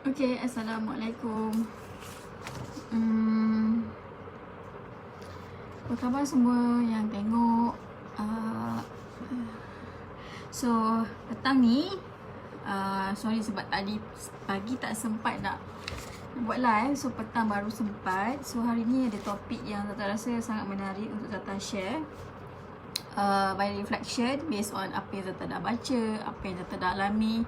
Okay, Assalamualaikum. Hmm, Apa khabar semua yang tengok? So, petang ni sorry sebab tadi pagi tak sempat nak buat live. So, petang baru sempat. So, hari ni ada topik yang Zata rasa sangat menarik untuk Zata share. By reflection, based on apa yang Zata dah baca, apa yang Zata dah alami.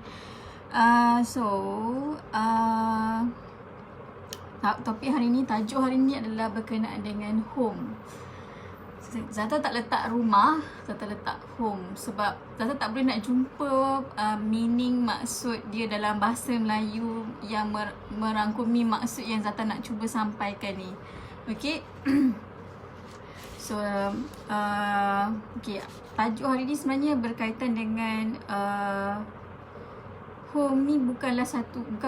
Topik hari ni, tajuk hari ni adalah berkenaan dengan home. Zata tak letak rumah, Zata letak home. Sebab Zata tak boleh nak jumpa meaning, maksud dia dalam bahasa Melayu yang merangkumi maksud yang Zata nak cuba sampaikan ni. Okay. So, okay, tajuk hari ni sebenarnya berkaitan dengan home ni bukan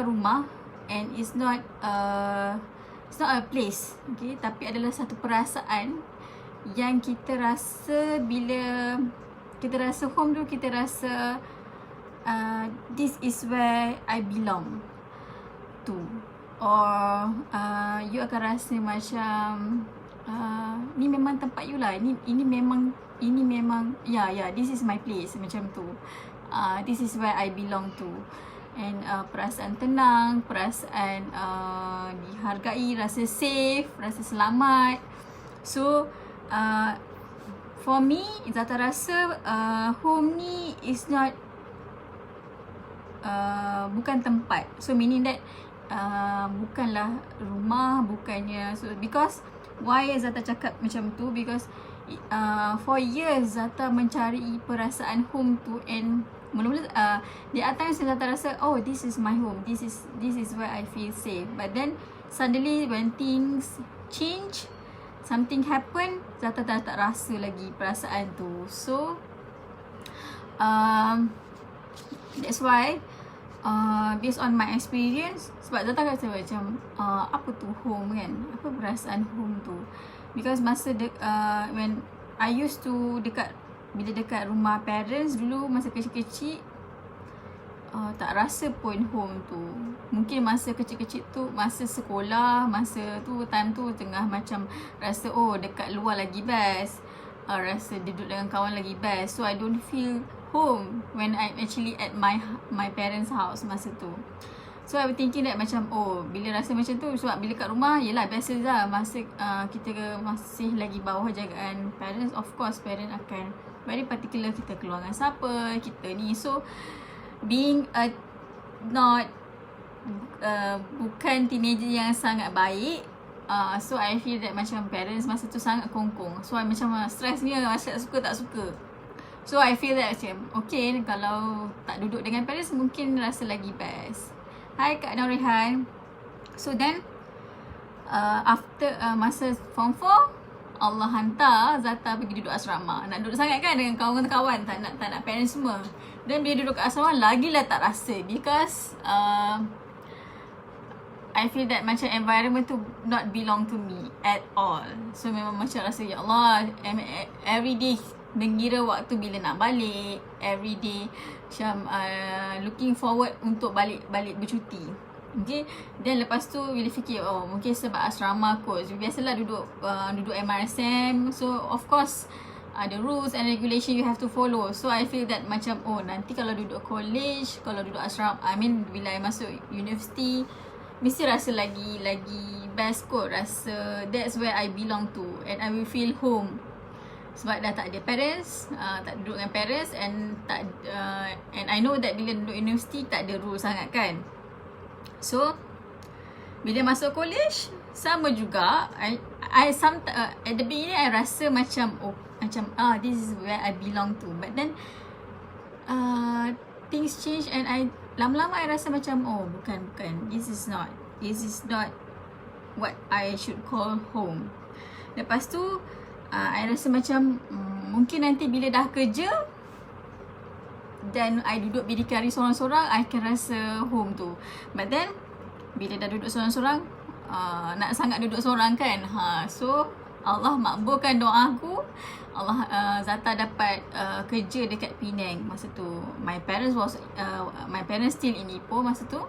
rumah, and it's not a place, okay, tapi adalah satu perasaan yang kita rasa bila kita rasa home tu, kita rasa this is where I belong to, or you akan rasa macam ni memang tempat you lah, ini memang this is my place, macam tu. This is where I belong to. And perasaan tenang, perasaan dihargai, rasa safe, rasa selamat. So for me, Zata rasa home ni is not bukan tempat. So meaning that bukanlah rumah, bukannya. So because why Zata cakap macam tu? Because for years Zata mencari perasaan home tu, and mula-mula there are times Zata rasa, oh, this is my home, this is where I feel safe. But then suddenly when things change, something happen, Zata dah tak rasa lagi perasaan tu. So that's why based on my experience, sebab Zata rasa macam apa tu home kan, apa perasaan home tu. Because masa when I used to bila dekat rumah parents dulu, masa kecil-kecil, tak rasa pun home tu. Mungkin masa kecil-kecil tu, masa sekolah, masa tu, time tu tengah macam rasa, oh, dekat luar lagi best, rasa duduk dengan kawan lagi best. So I don't feel home when I'm actually at my parents' house masa tu. So I was thinking that macam, oh, bila rasa macam tu, sebab bila kat rumah, yelah biasa lah, masa kita masih lagi bawah jagaan parents, of course parent akan very particular kita keluar dengan siapa, kita ni. So being a bukan teenager yang sangat baik, so I feel that macam parents masa tu sangat kongkong. So I macam stressnya, macam suka tak suka. So I feel that macam, okay, kalau tak duduk dengan parents mungkin rasa lagi best. Hai Kak Norihan. So then after masa form 4, Allah hantar Zata pergi duduk asrama. Nak duduk sangat kan dengan kawan-kawan, tak nak parents semua. Dan bila duduk kat asrama, lagilah tak rasa. Because I feel that macam environment tu not belong to me at all. So memang macam rasa, ya Allah, every day mengira waktu bila nak balik, every day macam looking forward untuk balik bercuti. Okay, dan lepas tu bila fikir, oh, mungkin sebab asrama kot. So, biasalah duduk MRSM. So of course ada rules and regulation you have to follow. So I feel that macam, oh, nanti kalau duduk college, kalau duduk asrama, bila I masuk university, mesti rasa lagi best kot. Rasa that's where I belong to, and I will feel home. Sebab dah tak ada parents, tak duduk dengan parents, and I know that bila duduk university tak ada rule sangat kan. So bila masuk college sama juga. At the beginning I rasa macam, this is where I belong to. But then things change, and lama-lama I rasa macam, oh, bukan, this is not what I should call home. Lepas tu I rasa macam mungkin nanti bila dah kerja dan I duduk berdikari seorang-seorang, I akan rasa home tu. But then bila dah duduk seorang-seorang, nak sangat duduk seorang kan, so Allah makbulkan doa aku. Zata dapat kerja dekat Penang masa tu. My parents still in Ipoh masa tu.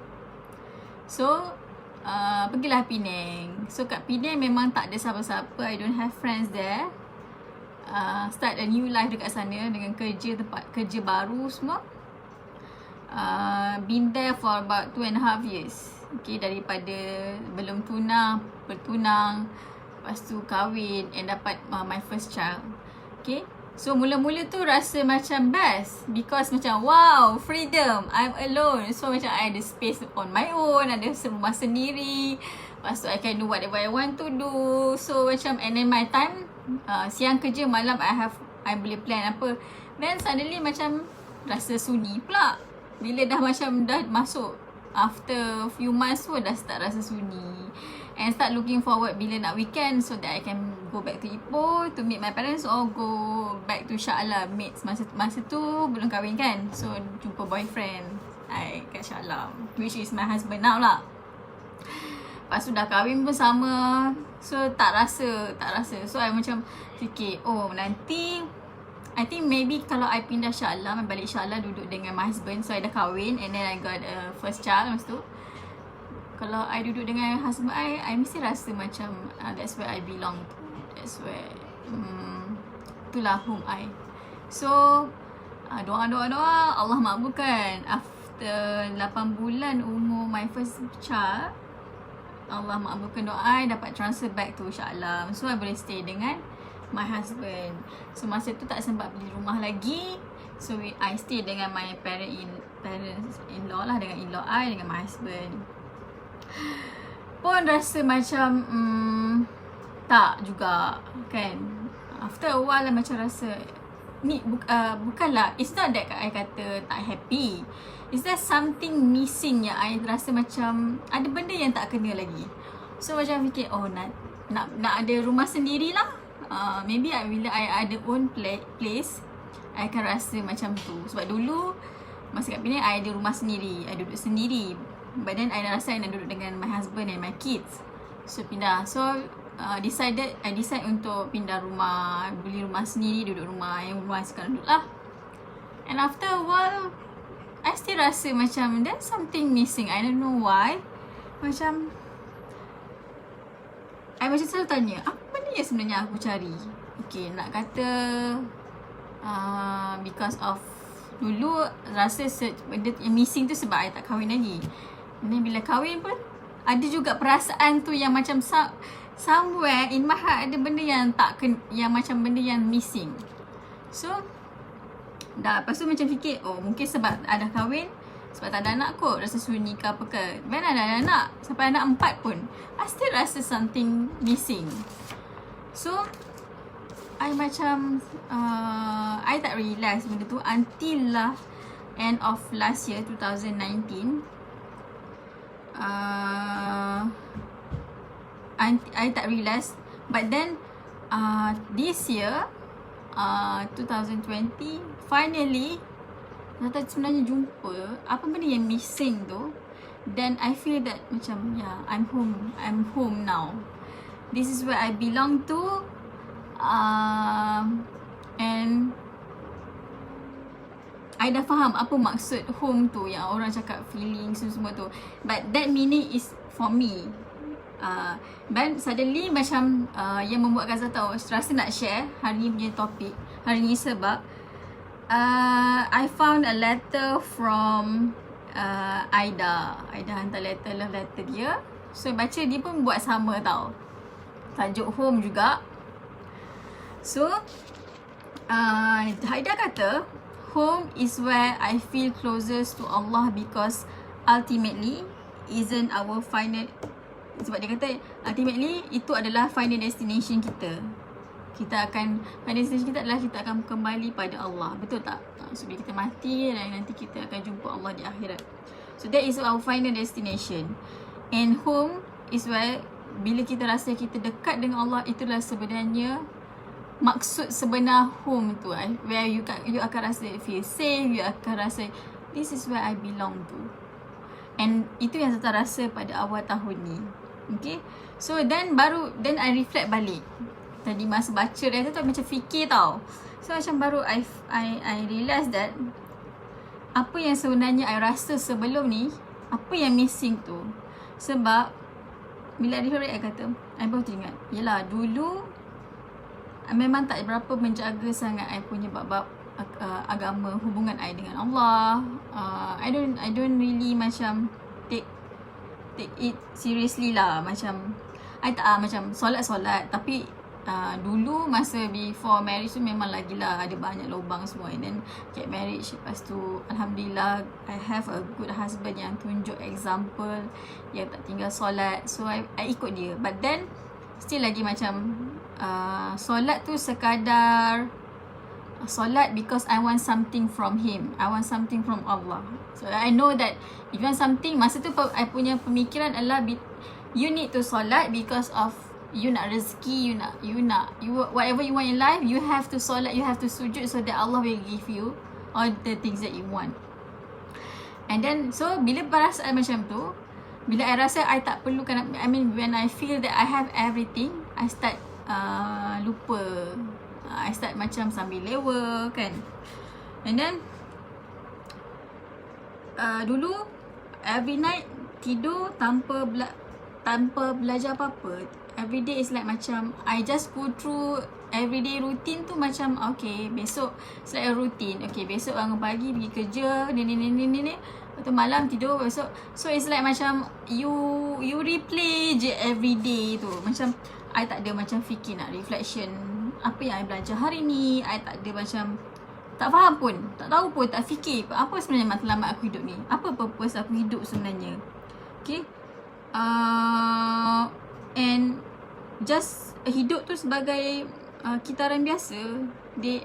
So pergilah Penang. So kat Penang memang tak ada siapa-siapa, I don't have friends there. Start a new life dekat sana dengan tempat kerja baru semua. Been there for about 2.5 years. Okay, daripada belum tunang, bertunang, lepas tu kahwin and dapat my first child. Okay, so mula-mula tu rasa macam best because macam wow, freedom, I'm alone. So macam I ada space on my own, ada rumah sendiri. Lepas tu I can do whatever I want to do. So macam, and then my time, siang kerja, malam I boleh plan apa. Then suddenly macam rasa sunyi pula. Bila dah masuk after few months tu dah start rasa sunyi. And start looking forward bila nak weekend so that I can go back to Ipoh to meet my parents or go back to Shah Alam meet masa tu belum kahwin kan. So jumpa boyfriend I kat Shah Alam, which is my husband now lah. Lepas tu dah kahwin pun sama. So tak rasa. So I macam fikir, oh nanti I think maybe kalau I pindah Shah Alam, I balik Shah Alam duduk dengan my husband. So I dah kahwin and then I got a first child masa tu. Kalau I duduk dengan husband I mesti rasa macam that's where I belong to. That's where itulah home I. So doa Allah makbulkan. After 8 bulan umur my first child, Allah makbulkan doa I, dapat transfer back to Shah Alam. So I boleh stay dengan my husband. So masa tu tak sempat beli rumah lagi. So I stay dengan my parents-in-law lah, dengan in-law I, dengan my husband. Pun rasa macam tak juga kan. After a while macam rasa ni bukanlah, it's not that I kata tak happy. Is there something missing yang I rasa macam ada benda yang tak kena lagi. So macam fikir, oh nak ada rumah sendirilah. Maybe bila I ada own place, I akan rasa macam tu. Sebab dulu masa kat Penang I ada rumah sendiri, I duduk sendiri. But then I rasa I nak duduk dengan my husband and my kids. So pindah. So I decide untuk pindah rumah, beli rumah sendiri, duduk rumah yang rumah sekarang duduk lah. And after a while I still rasa macam there's something missing. I don't know why. Macam I macam selalu tanya, apa benda yang sebenarnya aku cari? Okay, nak kata because of dulu rasa benda yang missing tu sebab I tak kahwin lagi. Ni bila kahwin pun ada juga perasaan tu yang macam somewhere in my heart ada benda yang yang macam benda yang missing. So lepas tu macam fikir, oh mungkin sebab ada kahwin, sebab tak ada anak kot, rasa sunyi ke apa ke. Ben ada anak, sampai anak 4 pun I still rasa something missing. So I macam I tak realise benda tu until lah end of last year 2019. I tak realise. But then this year 2020 finally Nata sebenarnya jumpa apa benda yang missing tu. Then I feel that macam yeah, I'm home now. This is where I belong to. And I dah faham apa maksud home tu, yang orang cakap feelings semua tu. But that meaning is for me. But suddenly macam yang membuat Gaza tahu, rasa nak share hari ni punya topik hari ni sebab I found a letter from Aida hantar love letter dia. So baca, dia pun buat sama tau, tajuk home juga. So Aida kata home is where I feel closest to Allah because ultimately isn't our final. Sebab dia kata ultimately itu adalah final destination kita. Final destination kita adalah kita akan kembali pada Allah. Betul tak? So bila kita mati dan nanti kita akan jumpa Allah di akhirat. So that is our final destination. And home is where bila kita rasa kita dekat dengan Allah, itulah sebenarnya maksud sebenar home tu. Where you akan rasa feel safe, you akan rasa this is where I belong to. And itu yang saya rasa pada awal tahun ni. Okay, so then I reflect balik. Tadi masa baca dia tu macam fikir tau. So macam baru I realise that apa yang sebenarnya I rasa sebelum ni, apa yang missing tu. Sebab bila I reflect, I kata, I baru teringat, yelah dulu memang tak berapa menjaga sangat I punya bab-bab agama, hubungan I dengan Allah. I don't really macam take it seriously lah. Macam I tak macam solat, tapi dulu masa before marriage tu memang lagi lah ada banyak lubang semua. And then get marriage, lepas tu Alhamdulillah I have a good husband yang tunjuk example, yang tak tinggal solat. So I ikut dia. But then still lagi macam solat tu sekadar solat because I want something from him, I want something from Allah. So I know that if you want something, masa tu I punya pemikiran adalah you need to solat because of you nak rezeki, you whatever you want in life, you have to solat, you have to sujud so that Allah will give you all the things that you want. And then so bila perasaan macam tu, bila I rasa I tak perlukan, I mean when I feel that I have everything, I start lupa. I start macam sambil lewa kan. And then dulu every night tidur tanpa belajar apa-apa. Every day is like macam I just go through everyday routine tu, macam okay besok it's like a routine. Okay besok bangun pagi pergi kerja ni. Lepas tu malam tidur besok. So it's like macam you replay je everyday tu. Macam I tak ada macam fikir nak reflection apa yang I belajar hari ni. I tak ada macam, tak faham pun, tak tahu pun, tak fikir apa sebenarnya matlamat aku hidup ni, apa purpose aku hidup sebenarnya. Okay, and just hidup tu sebagai kitaran biasa,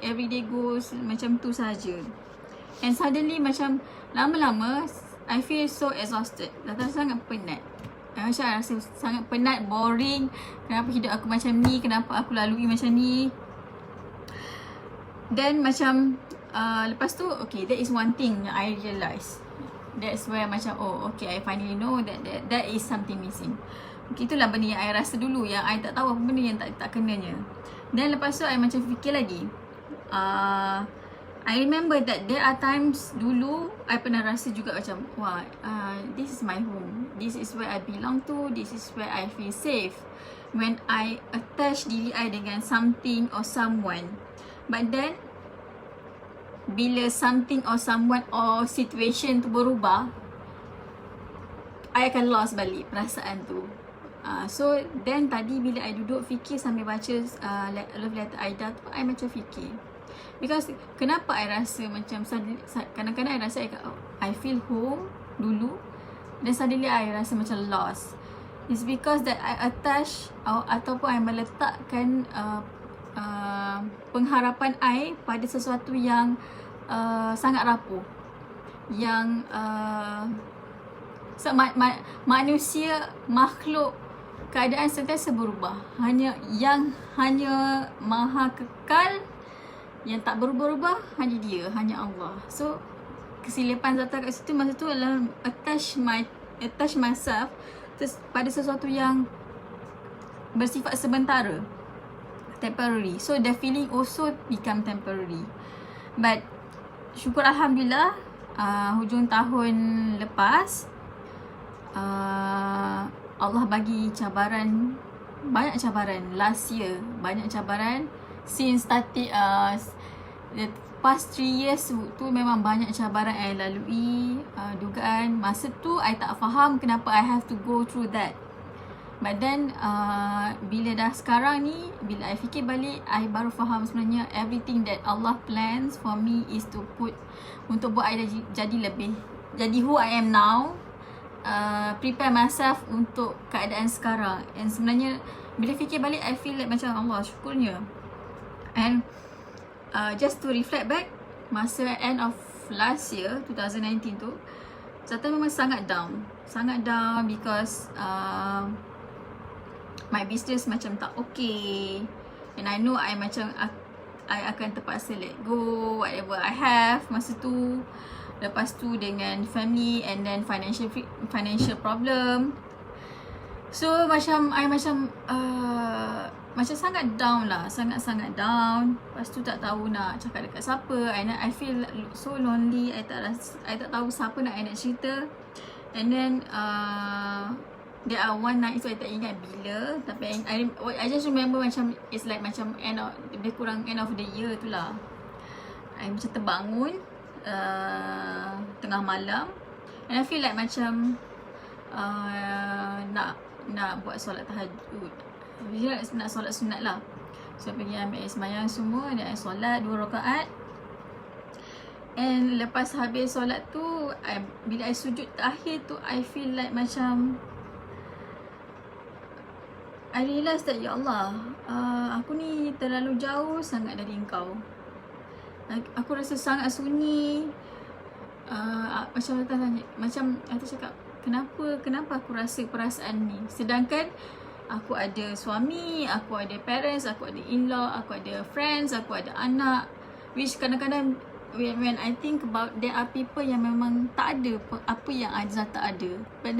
everyday goes macam tu saja. And suddenly macam lama-lama I feel so exhausted, dah sangat penat. Macam I rasa sangat penat, boring. Kenapa hidup aku macam ni, kenapa aku lalui macam ni. Then macam lepas tu okay, that is one thing yang I realise. That's where macam okay, I finally know that is something missing. Okay, itulah benda yang I rasa dulu, yang I tak tahu apa benda yang tak kenanya. Then lepas tu I macam fikir lagi, I remember that there are times dulu I pernah rasa juga macam wah, this is my home, this is where I belong to, this is where I feel safe. When I attach diri I dengan something or someone, but then bila something or someone or situation tu berubah, I akan lost balik perasaan tu. So then tadi bila I duduk fikir sambil baca love letter Aida tu, I macam fikir, because kenapa I rasa macam kadang-kadang I rasa I feel home dulu, dan suddenly I rasa macam lost. It's because that I attach ataupun I meletakkan pengharapan I pada sesuatu yang sangat rapuh, yang manusia, makhluk, keadaan sentiasa berubah. Hanya maha kekal, yang tak berubah-ubah hanya dia, hanya Allah. So kesilapan Zata kat situ masa tu adalah attach myself pada sesuatu yang bersifat sementara, temporary. So the feeling also become temporary. But syukur Alhamdulillah, hujung tahun lepas Allah bagi cabaran, banyak cabaran. Last year banyak cabaran. Since started the past 3 years tu memang banyak cabaran I lalui. Dugaan masa tu I tak faham kenapa I have to go through that. But then bila dah sekarang ni, bila I fikir balik, I baru faham sebenarnya everything that Allah plans for me is to put, untuk buat I jadi lebih, jadi who I am now. Prepare myself untuk keadaan sekarang. And sebenarnya bila fikir balik, I feel like macam Allah syukurnya. And just to reflect back, masa end of last year 2019 tu, Zata memang sangat down because my business macam tak okay, and I know I akan terpaksa let go whatever I have masa tu. Lepas tu dengan family, and then financial problem. So macam I macam sangat down lah, sangat down. Lepas tu tak tahu nak cakap dekat siapa. I feel so lonely. I tak tahu siapa nak cerita. And then there are one night, so I tak ingat bila, tapi I just remember macam it's like macam lebih kurang end of the year tu lah. I macam terbangun tengah malam, and I feel like macam nak buat solat tahajud, nak solat sunat lah. So I pergi ambil sembahyang semua, dan I solat 2 rakaat. And lepas habis solat tu, bila I sujud terakhir tu, I feel like macam I realise that, ya Allah, aku ni terlalu jauh sangat dari Engkau. Aku rasa sangat sunyi. Macam Atta cakap, kenapa aku rasa perasaan ni, sedangkan aku ada suami, aku ada parents, aku ada in-law, aku ada friends, aku ada anak, which kadang-kadang when I think about, there are people yang memang tak ada apa yang Zata ada, but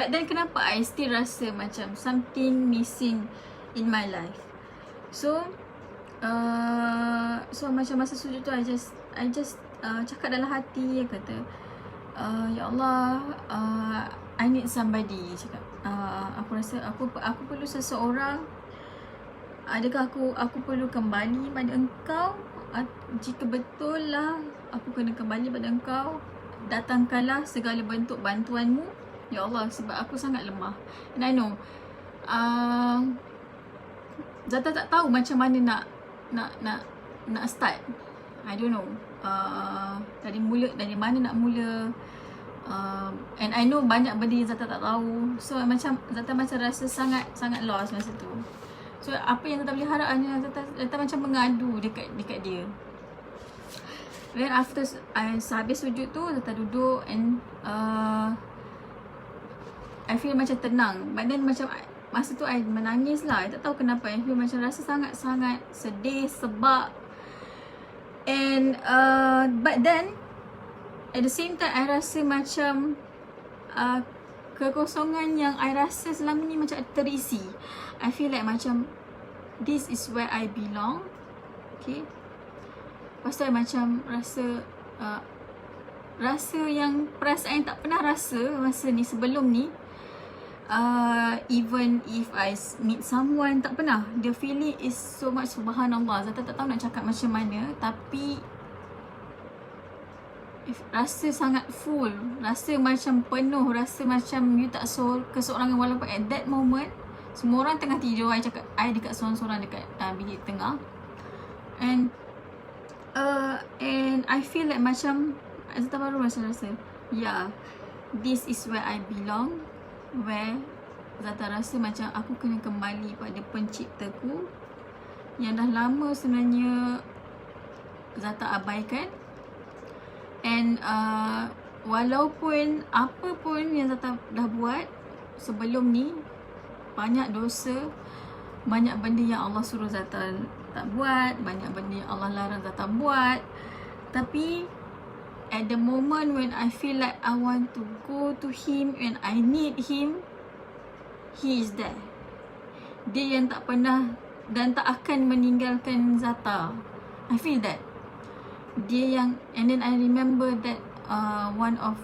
then kenapa I still rasa macam something missing in my life. So macam masa sujud tu, I just cakap dalam hati, kata, ya Allah, I need somebody, cakap, aku rasa aku perlu seseorang. Adakah aku perlu kembali pada Engkau? Jika betul lah aku kena kembali pada Engkau, datangkanlah segala bentuk bantuanmu, ya Allah, sebab aku sangat lemah. And I know Zata tak tahu macam mana nak start. I don't know dari mana nak mula. And I know banyak benda yang Zata tak tahu. So macam Zata macam rasa sangat lost masa tu. So apa yang Zata boleh harap hanya Zata macam mengadu dekat dia. Then after habis sujud tu, Zata duduk, and I feel macam tenang. But then macam masa tu I menangis lah. I tak tahu kenapa. I feel macam rasa sangat-sangat sedih, sebab. And but then at the same time, I rasa macam kekosongan yang I rasa selama ni macam terisi. I feel like macam this is where I belong. Okay. Lepas tu I macam rasa yang perasaan yang tak pernah rasa masa ni, sebelum ni. Even if I meet someone, tak pernah. The feeling is so much, subhanallah. Zata tak tahu nak cakap macam mana, tapi rasa sangat full, rasa macam penuh, rasa macam you tak keseorangan. Walaupun at that moment semua orang tengah tidur, I cakap I dekat seorang-seorang dekat bilik tengah. And I feel like macam Zata baru rasa yeah, this is where I belong, where Zata rasa macam aku kena kembali pada penciptaku yang dah lama sebenarnya Zata abaikan. And walaupun apa pun yang Zata dah buat sebelum ni, banyak dosa, banyak benda yang Allah suruh Zata tak buat, banyak benda yang Allah larang Zata buat, tapi at the moment when I feel like I want to go to Him and I need Him, He is there. Dia yang tak pernah dan tak akan meninggalkan Zata. I feel that dia yang. And then I remember that one of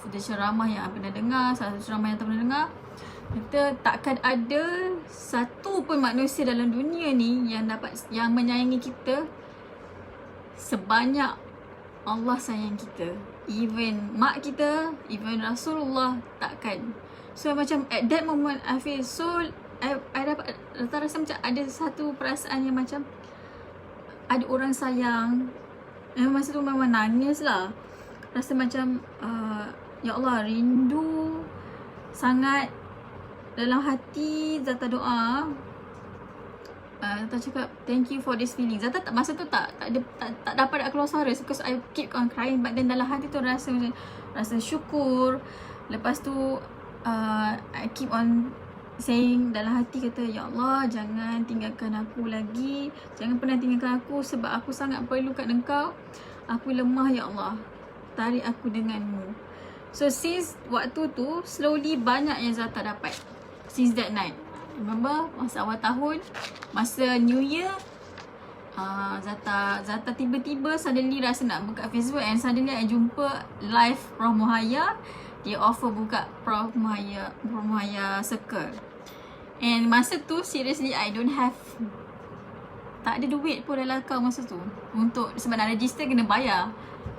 the ceramah yang I pernah dengar, salah satu ceramah yang tak pernah dengar, kata takkan ada satu pun manusia dalam dunia ni yang menyayangi kita sebanyak Allah sayang kita. Even mak kita, even Rasulullah, takkan. So macam at that moment I feel so, I dapat rasa macam ada satu perasaan yang macam ada orang sayang. Masa tu memang nangis lah. Rasa macam ya Allah, rindu sangat dalam hati. Zata doa, Zata cakap thank you for this feeling. Zata masa tu tak dapat nak keluar suara because I keep on crying. But then dalam hati tu rasa macam rasa syukur. Lepas tu I keep on saying dalam hati, kata ya Allah, jangan tinggalkan aku lagi, jangan pernah tinggalkan aku, sebab aku sangat perlukan Engkau. Aku lemah ya Allah, tarik aku denganmu. So since waktu tu, slowly banyak yang Zata dapat. Since that night, remember masa awal tahun, masa New Year, Zata tiba-tiba suddenly rasa nak buka Facebook, and suddenly I jumpa live Prof Muhaya. Dia offer buka Prof Muhaya Circle. And masa tu seriously I don't have, tak ada duit pun dalam account masa tu. Untuk sebab nak register kena bayar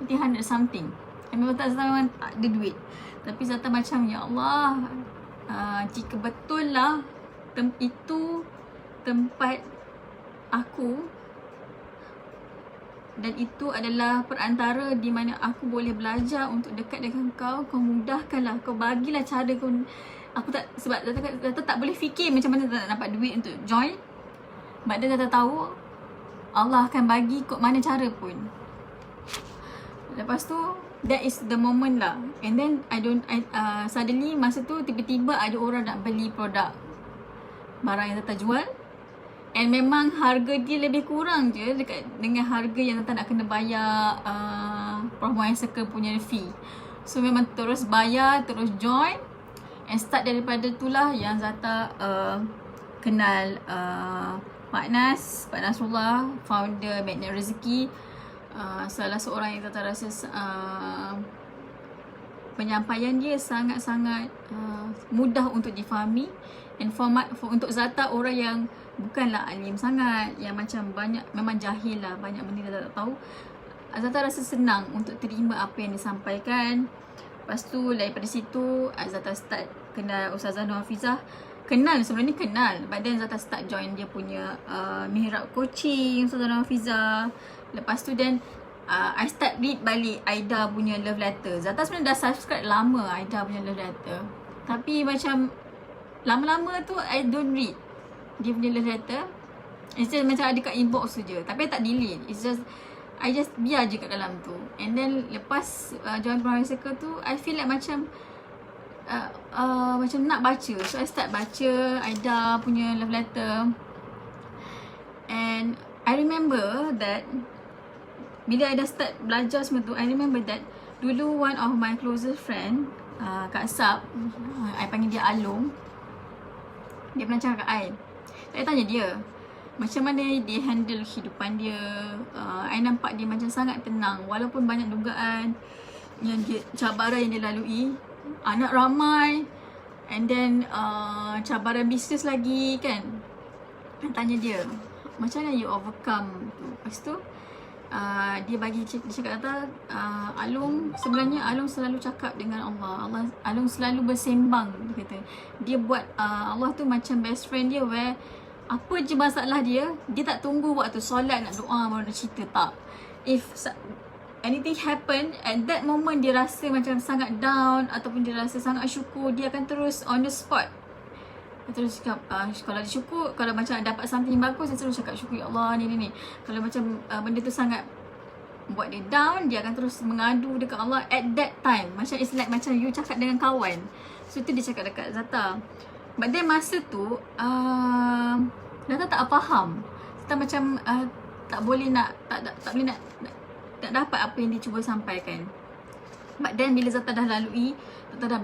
300 something. And memang memang tak ada duit. Tapi Zata macam, ya Allah, jika betul lah itu tempat aku, dan itu adalah perantara di mana aku boleh belajar untuk dekat dengan kau mudahkanlah, kau bagilah cara kau. Aku tak, sebab Zata tak boleh fikir macam mana Zata nak dapat duit untuk join. Sebab dia Zata tahu Allah akan bagi kot mana cara pun. Lepas tu that is the moment lah. And then suddenly masa tu tiba-tiba ada orang nak beli produk barang yang Zata jual. And memang harga dia lebih kurang je dekat dengan harga yang Zata nak kena bayar Prof Muhaya Circle punya fee. So memang terus bayar, terus join. And start daripada itulah yang Zata kenal Pak Nasrullah, founder Magnet Rezeki. Salah seorang yang Zata rasa penyampaian dia sangat-sangat mudah untuk difahami. And untuk Zata, orang yang bukanlah alim sangat, yang macam banyak, memang jahil lah, banyak benda Zata tak tahu, Zata rasa senang untuk terima apa yang disampaikan. Lepas tu daripada situ Zata start kenal Ustazah Nur Hafizah. Sebelum ni kenal, but then Zata start join dia punya mihrab coaching Ustazah Nur Hafizah. Lepas tu then I start read balik Aida punya love letter. Zata sebenarnya dah subscribe lama Aida punya love letter, tapi macam lama-lama tu I don't read dia punya love letter. It's just macam ada kat inbox tu je, tapi I tak delete. It's just I just biar je kat dalam tu. And then lepas join Prof Muhaya Circle tu, I feel like macam macam nak baca. So I start baca Aida punya love letter. And I remember that bila Aida start belajar semua tu, I remember that dulu one of my closest friend, Kak Sab, I panggil dia Alung, dia pernah cakap kat I tanya dia macam mana dia handle kehidupan dia. I nampak dia macam sangat tenang walaupun banyak dugaan yang dia, cabaran yang dia lalui, anak ramai, and then cabaran bisnes lagi kan. I tanya dia macam mana you overcome tu. Lepas tu dia cakap kata, Alung, sebenarnya Alung selalu cakap dengan Allah. Alung selalu bersembang. Dia kata dia buat Allah tu macam best friend dia, where apa je masalah dia tak tunggu waktu solat nak doa baru dia cerita, tak. If anything happen at that moment, dia rasa macam sangat down ataupun dia rasa sangat syukur, dia akan terus on the spot. Dia terus cakap, kalau dia syukur, kalau macam dapat something bagus, dia terus cakap syukur, ya Allah, ni. Kalau macam benda tu sangat buat dia down, dia akan terus mengadu dekat Allah at that time. Macam it's like macam you cakap dengan kawan. So tu dia cakap dekat Zata. But then masa tu Zata tak faham. Zata macam tak boleh nak tak boleh nak dapat apa yang dia cuba sampaikan. But then bila Zata dah lalui, Zata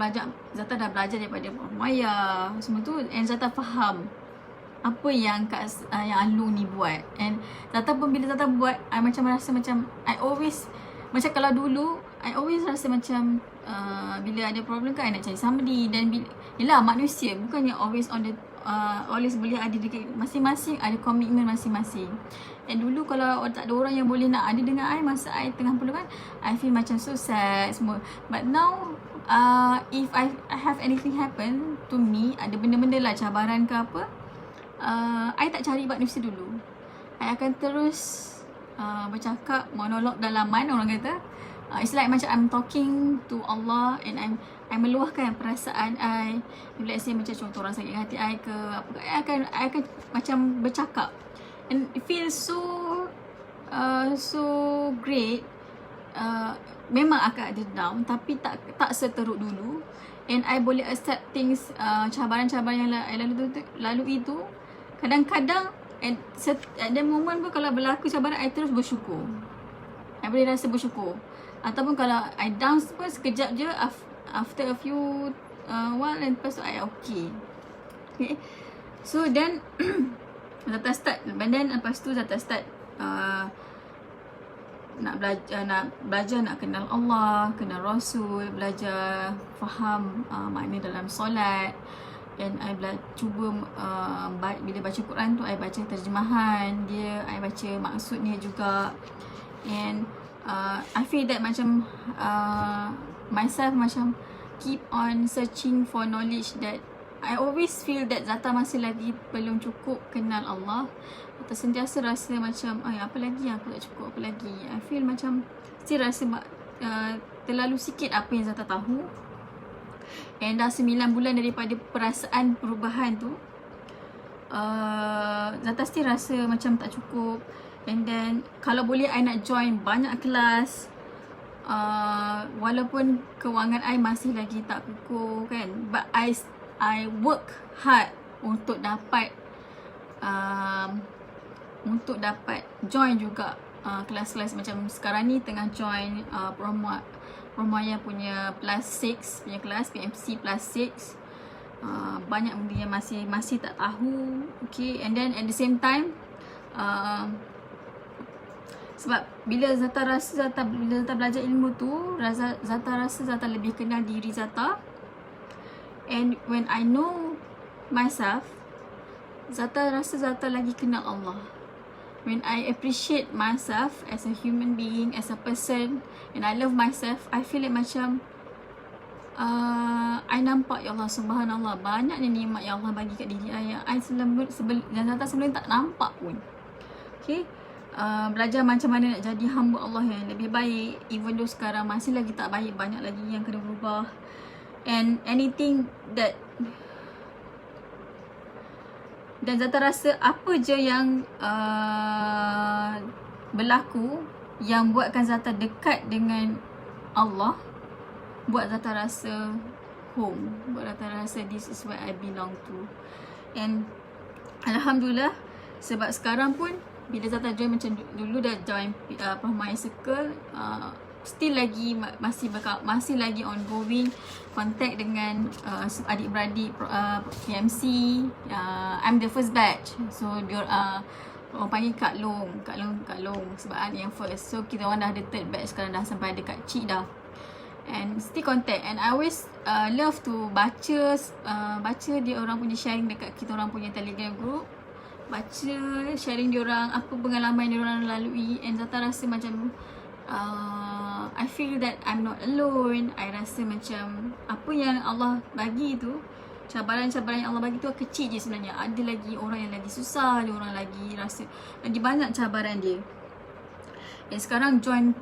dah belajar daripada Prof Muhaya semua tu, and Zata faham apa yang yang Alung ni buat. And Zata pun bila Zata buat, I macam rasa macam I always, macam kalau dulu I always rasa macam bila ada problem kan, I nak cari somebody. Dan yelah, manusia bukannya always on the always boleh ada dekat masing-masing, ada komitmen masing-masing. And dulu kalau tak ada orang yang boleh nak ada dengan I masa I tengah perlukan, I feel macam so sad semua. But now if I have anything happen to me, ada benda-benda lah, cabaran ke apa, I tak cari manusia dulu. I akan terus bercakap, monolog dalaman orang kata. It's like macam I'm talking to Allah, and I meluahkan perasaan I. Let's say macam contoh orang sakit hati I ke apa, I akan macam bercakap. And it feels so great. Memang akan ada down, tapi tak seteruk dulu. And I boleh accept things, cabaran-cabaran yang lalu itu. Kadang-kadang at the moment pun kalau berlaku cabaran, I terus bersyukur. I boleh rasa bersyukur. Ataupun kalau I down pun sekejap je, after a few while, and lepas tu I okay. So then Zata start, and then lepas tu Zata start nak belajar nak kenal Allah, kenal Rasul, belajar faham makna dalam solat. And I cuba bila baca Quran tu I baca terjemahan dia, I baca maksudnya juga. And I feel that macam myself macam keep on searching for knowledge, that I always feel that Zata masih lagi belum cukup kenal Allah. Atau sentiasa rasa macam apa lagi yang aku tak cukup, apa lagi. I feel macam still rasa terlalu sikit apa yang Zata tahu. And dah 9 bulan daripada perasaan perubahan tu, Zata still rasa macam tak cukup. And then kalau boleh I nak join banyak kelas, walaupun kewangan I masih lagi tak kukuh kan, but I work hard untuk dapat join juga kelas-kelas. Macam sekarang ni tengah join Romoya punya plus 6 punya kelas, PMC plus 6. Banyak benda yang masih tak tahu. Okay, and then at the same time sebab bila Zata belajar ilmu tu, Zata rasa Zata lebih kenal diri Zata. And when I know myself, Zata rasa Zata lagi kenal Allah. When I appreciate myself as a human being, as a person, and I love myself, I feel like macam I nampak ya Allah, subhanallah, banyak ni nikmat yang Allah bagi kat diri I yang Zata sebelum tak nampak pun. Okay, belajar macam mana nak jadi hamba Allah yang lebih baik. Even though sekarang masih lagi tak baik, banyak lagi yang kena berubah. And anything that dan Zata rasa apa je yang berlaku yang buatkan Zata dekat dengan Allah, buat Zata rasa home, buat Zata rasa this is where I belong to. And Alhamdulillah, sebab sekarang pun bila Zata join, macam dulu dah join My Circle, still lagi masih lagi ongoing contact dengan adik-beradik PMC. I'm the first batch, so orang panggil Kak Long sebab adik yang first. So kita orang dah ada third batch sekarang, dah sampai dekat Cik dah. And still contact, and I always love to baca dia orang punya sharing dekat kita orang punya Telegram group. Baca sharing dia orang, apa pengalaman dia orang lalui. And Zata rasa macam I feel that I'm not alone. I rasa macam apa yang Allah bagi tu, cabaran-cabaran yang Allah bagi tu kecil je sebenarnya. Ada lagi orang yang lagi susah, ada orang lagi rasa lagi banyak cabaran dia. Dan sekarang join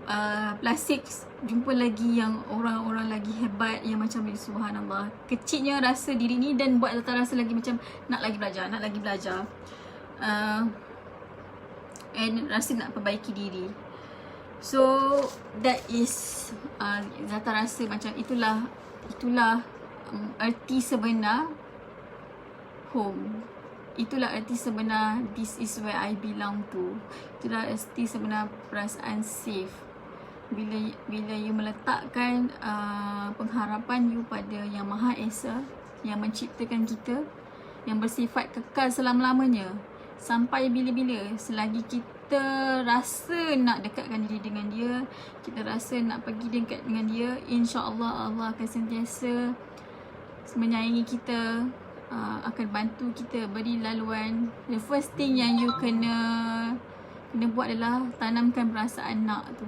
plus 6, jumpa lagi yang orang-orang lagi hebat yang macam ni, subhanallah. Kecilnya rasa diri ni dan buat Zata rasa lagi macam nak lagi belajar. And rasa nak perbaiki diri. So that is Zata rasa macam itulah erti sebenar home. Itulah erti sebenar this is where I belong to. Itulah erti sebenar perasaan safe. Bila you meletakkan pengharapan you pada Yang Maha Esa, yang menciptakan kita, yang bersifat kekal selama-lamanya, sampai bila-bila, selagi kita rasa nak dekatkan diri dengan dia, kita rasa nak pergi dekat dengan dia, insya-Allah Allah akan sentiasa menyayangi kita, akan bantu kita, beri laluan. The first thing yang you kena buat adalah tanamkan perasaan nak tu.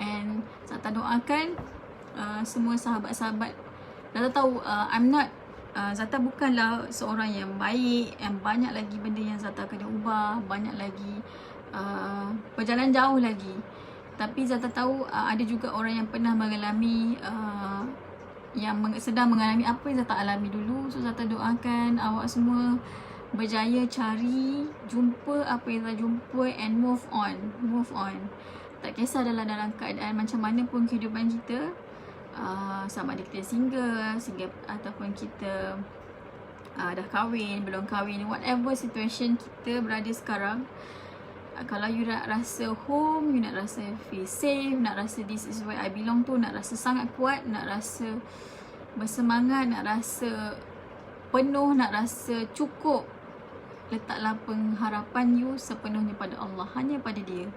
And Zata doakan semua sahabat-sahabat. Zata tahu Zata bukanlah seorang yang baik, yang banyak lagi benda yang Zata kena ubah, banyak lagi perjalanan jauh lagi. Tapi Zata tahu ada juga orang yang pernah mengalami yang sedang mengalami apa yang Zata alami dulu. So Zata doakan awak semua berjaya cari, jumpa apa yang Zata jumpa, and move on. Tak kisah dalam keadaan macam mana pun kehidupan kita, sama ada kita single ataupun kita dah kahwin, belum kahwin, whatever situation kita berada sekarang. Kalau you nak rasa home, you nak rasa feel safe, nak rasa this is where I belong to, nak rasa sangat kuat, nak rasa bersemangat, nak rasa penuh, nak rasa cukup, letaklah pengharapan you sepenuhnya pada Allah, hanya pada dia.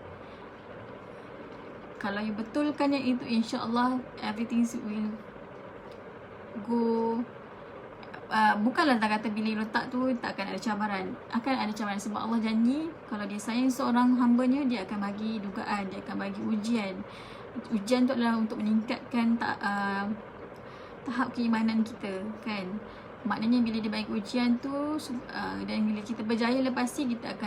Kalau you betulkan yang itu, insya-Allah everything will go. Bukanlah tak kata bila you letak tu tak akan ada cabaran. Akan ada cabaran sebab Allah janji kalau dia sayang seorang hamba-Nya, dia akan bagi dugaan, dia akan bagi ujian. Ujian tu adalah untuk meningkatkan tahap keimanan kita, kan. Maknanya bila dia bagi ujian tu dan bila kita berjaya lepas ni, kita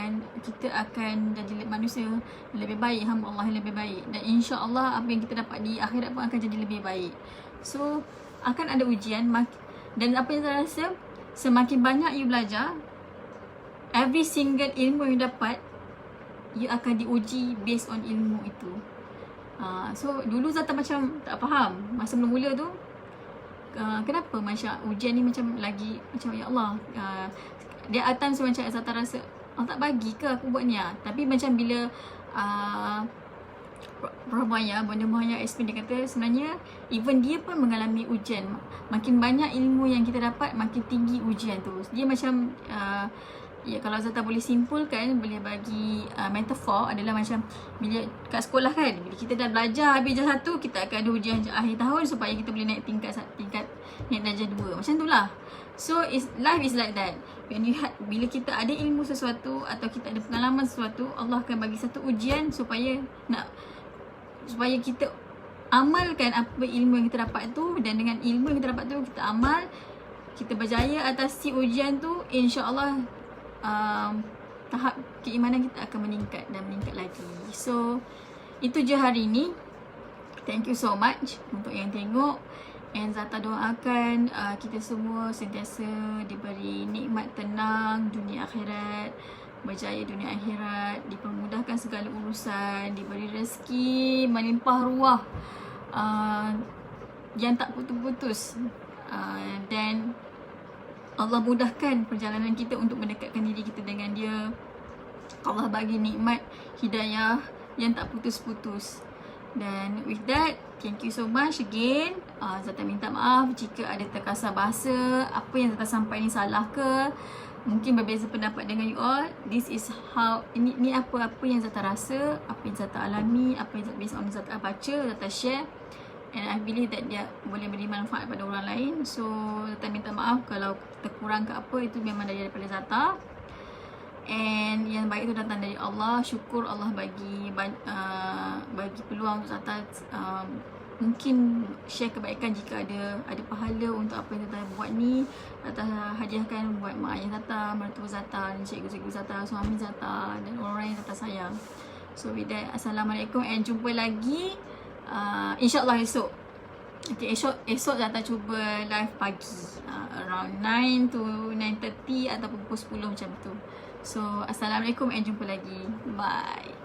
akan jadi manusia yang lebih baik, hamba Allah yang lebih baik, dan insya-Allah apa yang kita dapat di akhirat pun akan jadi lebih baik. So akan ada ujian, dan apa yang saya rasa, semakin banyak you belajar, every single ilmu you dapat, you akan diuji based on ilmu itu. So dulu Zata macam tak faham masa mula-mula tu, kenapa macam ujian ni macam lagi macam ya Allah, dia at times macam Zata rasa Allah tak bagi ke aku buat ni. Tapi macam bila Bunda Maya explain, dia kata sebenarnya even dia pun mengalami ujian. Makin banyak ilmu yang kita dapat, makin tinggi ujian tu. Dia macam ya, kalau Zata boleh simpulkan, boleh bagi metafor adalah macam bila kat sekolah kan, bila kita dah belajar habis darjah 1, kita akan ada ujian akhir tahun supaya kita boleh naik tingkat naik darjah 2. Macam tu lah. So life is like that. Bila kita ada ilmu sesuatu atau kita ada pengalaman sesuatu, Allah akan bagi satu ujian supaya kita amalkan apa ilmu yang kita dapat tu, dan dengan ilmu yang kita dapat tu kita amal, kita berjaya atas si ujian tu, insya-Allah tahap keimanan kita akan meningkat dan meningkat lagi. So itu je hari ni. Thank you so much untuk yang tengok, and Zata doakan kita semua sentiasa diberi nikmat tenang dunia akhirat, berjaya dunia akhirat, dipermudahkan segala urusan, diberi rezeki melimpah ruah yang tak putus-putus, dan Allah mudahkan perjalanan kita untuk mendekatkan diri kita dengan Dia. Allah bagi nikmat hidayah yang tak putus-putus. Dan with that, thank you so much again. Zata minta maaf jika ada terkasar bahasa, apa yang Zata sampai ni salah ke, mungkin berbeza pendapat dengan you all. This is how, ini apa-apa yang Zata rasa, apa yang Zata alami, apa yang based on Zata baca, Zata share, and I believe that dia boleh beri manfaat pada orang lain. So Zata minta maaf kalau terkurang ke apa, itu memang daripada Zata. And yang baik itu datang dari Allah. Syukur Allah bagi peluang untuk Zata mungkin share kebaikan jika ada pahala untuk apa yang Zata buat ni. Zata hadiahkan buat mak ayah Zata, mertua Zata, dan cikgu-cikgu Zata, suami Zata, dan orang yang Zata sayang. So with that, Assalamualaikum, and jumpa lagi insyaAllah esok. Okay, esok Zata cuba live pagi, around 9 to 9:30 ataupun pukul 10 macam tu. So Assalamualaikum, and jumpa lagi. Bye.